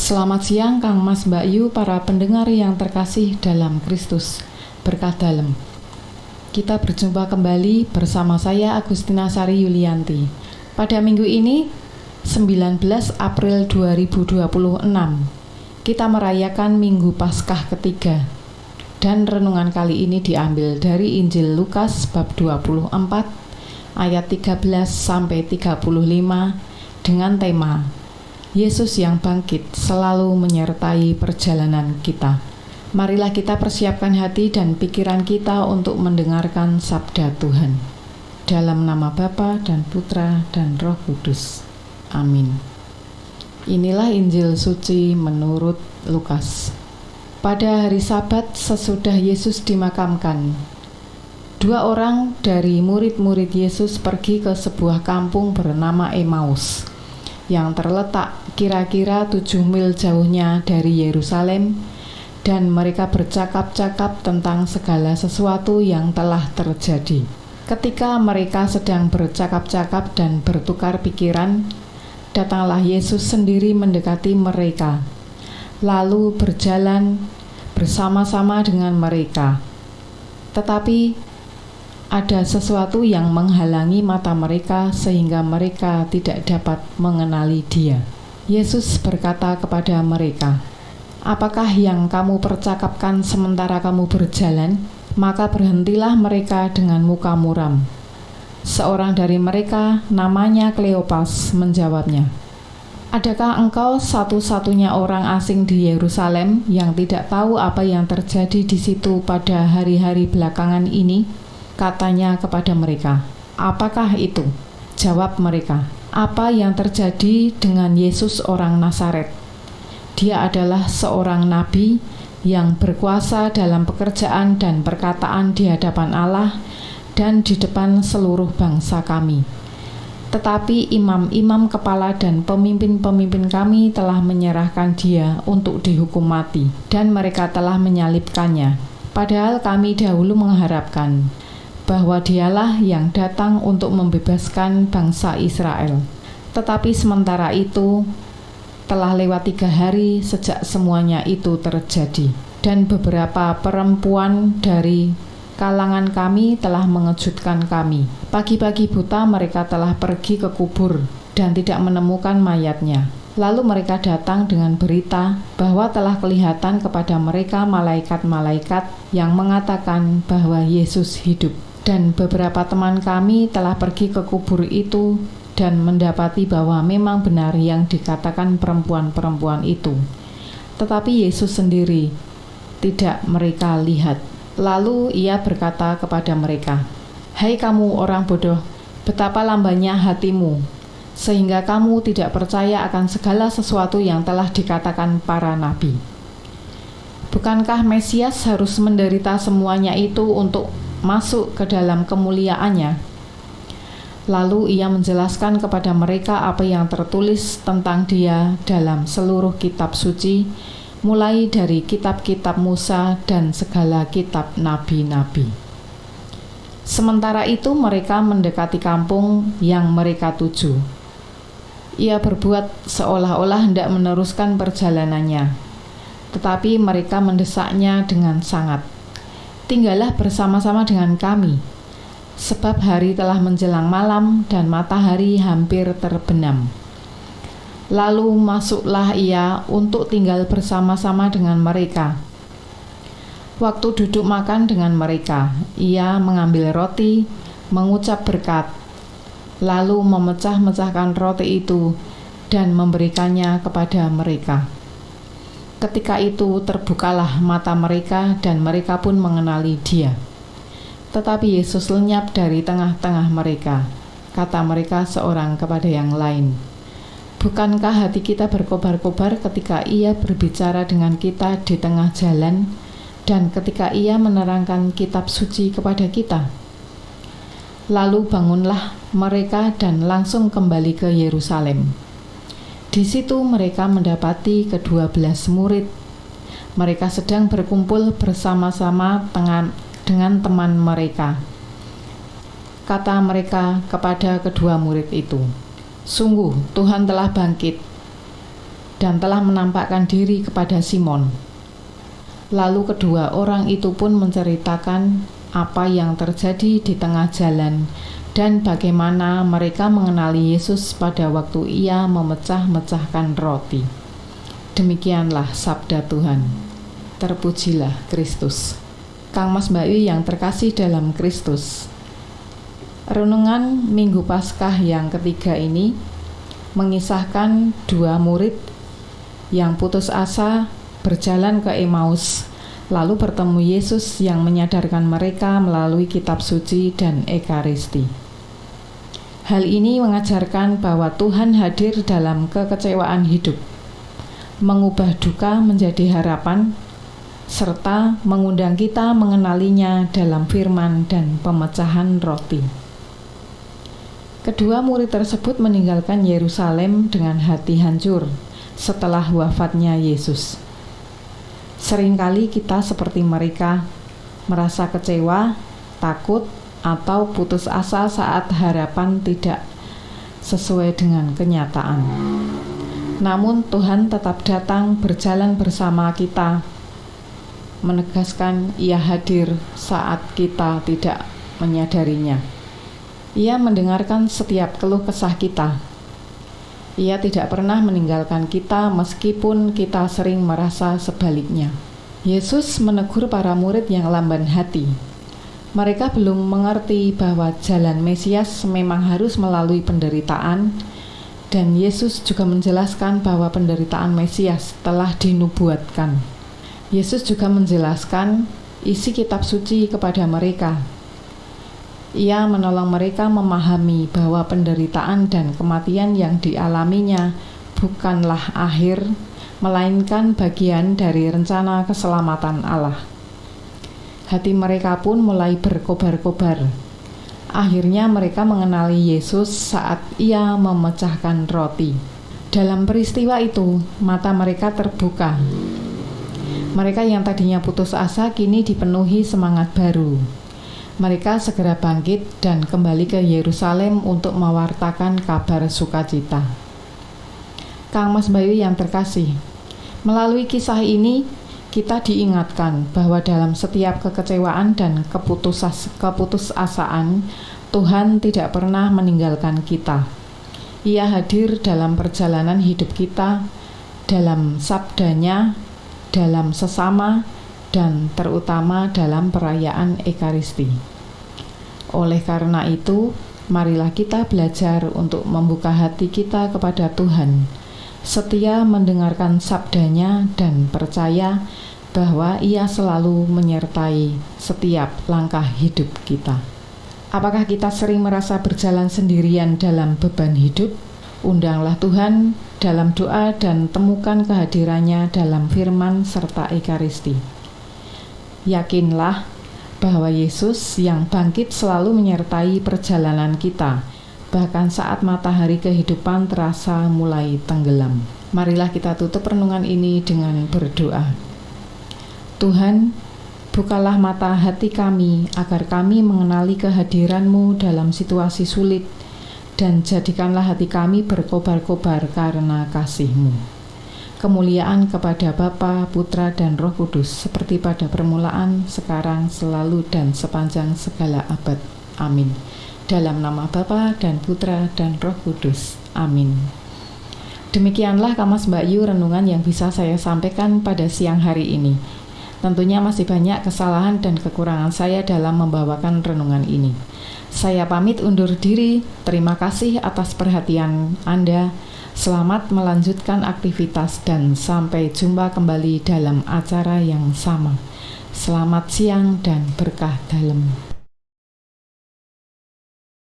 Selamat siang Kang Mas Mbak Yu, para pendengar yang terkasih dalam Kristus. Berkah dalam. Kita berjumpa kembali bersama saya Agustina Sari Yulianti. Pada minggu ini 19 April 2026 kita merayakan Minggu Paskah ketiga. Dan renungan kali ini diambil dari Injil Lukas bab 24 ayat 13 sampai 35 dengan tema Yesus yang bangkit selalu menyertai perjalanan kita. Marilah kita persiapkan hati dan pikiran kita untuk mendengarkan sabda Tuhan. Dalam nama Bapa dan Putra dan Roh Kudus. Amin. Inilah Injil suci menurut Lukas. Pada hari Sabat sesudah Yesus dimakamkan, 2 orang dari murid-murid Yesus pergi ke sebuah kampung bernama Emmaus yang terletak kira-kira 7 mil jauhnya dari Yerusalem, dan mereka bercakap-cakap tentang segala sesuatu yang telah terjadi. Ketika mereka sedang bercakap-cakap dan bertukar pikiran, datanglah Yesus sendiri mendekati mereka, lalu berjalan bersama-sama dengan mereka. Tetapi ada sesuatu yang menghalangi mata mereka sehingga mereka tidak dapat mengenali Dia. Yesus berkata kepada mereka, "Apakah yang kamu percakapkan sementara kamu berjalan?" Maka berhentilah mereka dengan muka muram. Seorang dari mereka, namanya Kleopas, menjawabnya, "Adakah engkau satu-satunya orang asing di Yerusalem yang tidak tahu apa yang terjadi di situ pada hari-hari belakangan ini?" Katanya kepada mereka, "Apakah itu?" Jawab mereka, "Apa yang terjadi dengan Yesus orang Nazaret? Dia adalah seorang nabi yang berkuasa dalam pekerjaan dan perkataan di hadapan Allah dan di depan seluruh bangsa kami. Tetapi imam-imam kepala dan pemimpin-pemimpin kami telah menyerahkan Dia untuk dihukum mati, dan mereka telah menyalibkannya. Padahal kami dahulu mengharapkan bahwa Dialah yang datang untuk membebaskan bangsa Israel. Tetapi sementara itu, telah lewat 3 hari sejak semuanya itu terjadi, dan beberapa perempuan dari kalangan kami telah mengejutkan kami. Pagi-pagi buta mereka telah pergi ke kubur dan tidak menemukan mayatnya. Lalu mereka datang dengan berita bahwa telah kelihatan kepada mereka malaikat-malaikat yang mengatakan bahwa Yesus hidup. Dan beberapa teman kami telah pergi ke kubur itu dan mendapati bahwa memang benar yang dikatakan perempuan-perempuan itu. Tetapi Yesus sendiri tidak mereka lihat. Lalu Ia berkata kepada mereka, "Hai kamu orang bodoh, betapa lambannya hatimu, sehingga kamu tidak percaya akan segala sesuatu yang telah dikatakan para nabi. Bukankah Mesias harus menderita semuanya itu untuk masuk ke dalam kemuliaannya?" Lalu Ia menjelaskan kepada mereka apa yang tertulis tentang Dia dalam seluruh kitab suci, mulai dari kitab-kitab Musa dan segala kitab nabi-nabi. Sementara itu mereka mendekati kampung yang mereka tuju. Ia berbuat seolah-olah hendak meneruskan perjalanannya, tetapi mereka mendesaknya dengan sangat. "Tinggallah bersama-sama dengan kami, sebab hari telah menjelang malam dan matahari hampir terbenam." Lalu masuklah Ia untuk tinggal bersama-sama dengan mereka. Waktu duduk makan dengan mereka, Ia mengambil roti, mengucap berkat, lalu memecah-mecahkan roti itu dan memberikannya kepada mereka. Ketika itu terbukalah mata mereka dan mereka pun mengenali Dia. Tetapi Yesus lenyap dari tengah-tengah mereka. Kata mereka seorang kepada yang lain, "Bukankah hati kita berkobar-kobar ketika Ia berbicara dengan kita di tengah jalan dan ketika Ia menerangkan kitab suci kepada kita?" Lalu bangunlah mereka dan langsung kembali ke Yerusalem. Di situ mereka mendapati ke-12 murid. Mereka sedang berkumpul bersama-sama dengan teman mereka. Kata mereka kepada kedua murid itu, "Sungguh Tuhan telah bangkit dan telah menampakkan diri kepada Simon. Lalu kedua orang itu pun menceritakan apa yang terjadi di tengah jalan dan bagaimana mereka mengenali Yesus pada waktu ia memecah-mecahkan roti. Demikianlah sabda Tuhan. Terpujilah Kristus. Kang Mas Mbak Yu yang terkasih dalam Kristus. Renungan Minggu Paskah yang ketiga ini mengisahkan dua murid yang putus asa berjalan ke Emmaus, lalu bertemu Yesus yang menyadarkan mereka melalui kitab suci dan Ekaristi. Hal ini mengajarkan bahwa Tuhan hadir dalam kekecewaan hidup, mengubah duka menjadi harapan, serta mengundang kita mengenalinya dalam firman dan pemecahan roti. Kedua murid tersebut meninggalkan Yerusalem dengan hati hancur setelah wafatnya Yesus. Seringkali kita seperti mereka, merasa kecewa, takut, atau putus asa saat harapan tidak sesuai dengan kenyataan. Namun Tuhan tetap datang berjalan bersama kita, menegaskan Ia hadir saat kita tidak menyadarinya. Ia mendengarkan setiap keluh kesah kita. Ia tidak pernah meninggalkan kita meskipun kita sering merasa sebaliknya. Yesus menegur para murid yang lamban hati. Mereka belum mengerti bahwa jalan Mesias memang harus melalui penderitaan, dan Yesus juga menjelaskan bahwa penderitaan Mesias telah dinubuatkan. Yesus juga menjelaskan isi kitab suci kepada mereka. Ia menolong mereka memahami bahwa penderitaan dan kematian yang dialaminya bukanlah akhir, melainkan bagian dari rencana keselamatan Allah. Hati mereka pun mulai berkobar-kobar. Akhirnya mereka mengenali Yesus saat Ia memecahkan roti. Dalam peristiwa itu, mata mereka terbuka. Mereka yang tadinya putus asa kini dipenuhi semangat baru. Mereka segera bangkit dan kembali ke Yerusalem untuk mewartakan kabar sukacita. Kang Mas Bayu yang terkasih, melalui kisah ini kita diingatkan bahwa dalam setiap kekecewaan dan keputusasaan, Tuhan tidak pernah meninggalkan kita. Ia hadir dalam perjalanan hidup kita, dalam sabdanya, dalam sesama, dan terutama dalam perayaan Ekaristi. Oleh karena itu, marilah kita belajar untuk membuka hati kita kepada Tuhan, setia mendengarkan sabdanya dan percaya bahwa Ia selalu menyertai setiap langkah hidup kita. Apakah kita sering merasa berjalan sendirian dalam beban hidup? Undanglah Tuhan dalam doa dan temukan kehadirannya dalam firman serta Ekaristi. Yakinlah bahwa Yesus yang bangkit selalu menyertai perjalanan kita, bahkan saat matahari kehidupan terasa mulai tenggelam. Marilah kita tutup renungan ini dengan berdoa. Tuhan, bukalah mata hati kami agar kami mengenali kehadiran-Mu dalam situasi sulit, dan jadikanlah hati kami berkobar-kobar karena kasih-Mu. Kemuliaan kepada Bapa, Putra, dan Roh Kudus, seperti pada permulaan, sekarang, selalu, dan sepanjang segala abad. Amin. Dalam nama Bapa dan Putra dan Roh Kudus. Amin. Demikianlah Kang Mas Mbak Yu renungan yang bisa saya sampaikan pada siang hari ini. Tentunya masih banyak kesalahan dan kekurangan saya dalam membawakan renungan ini. Saya pamit undur diri. Terima kasih atas perhatian Anda. Selamat melanjutkan aktivitas dan sampai jumpa kembali dalam acara yang sama. Selamat siang dan berkah dalam.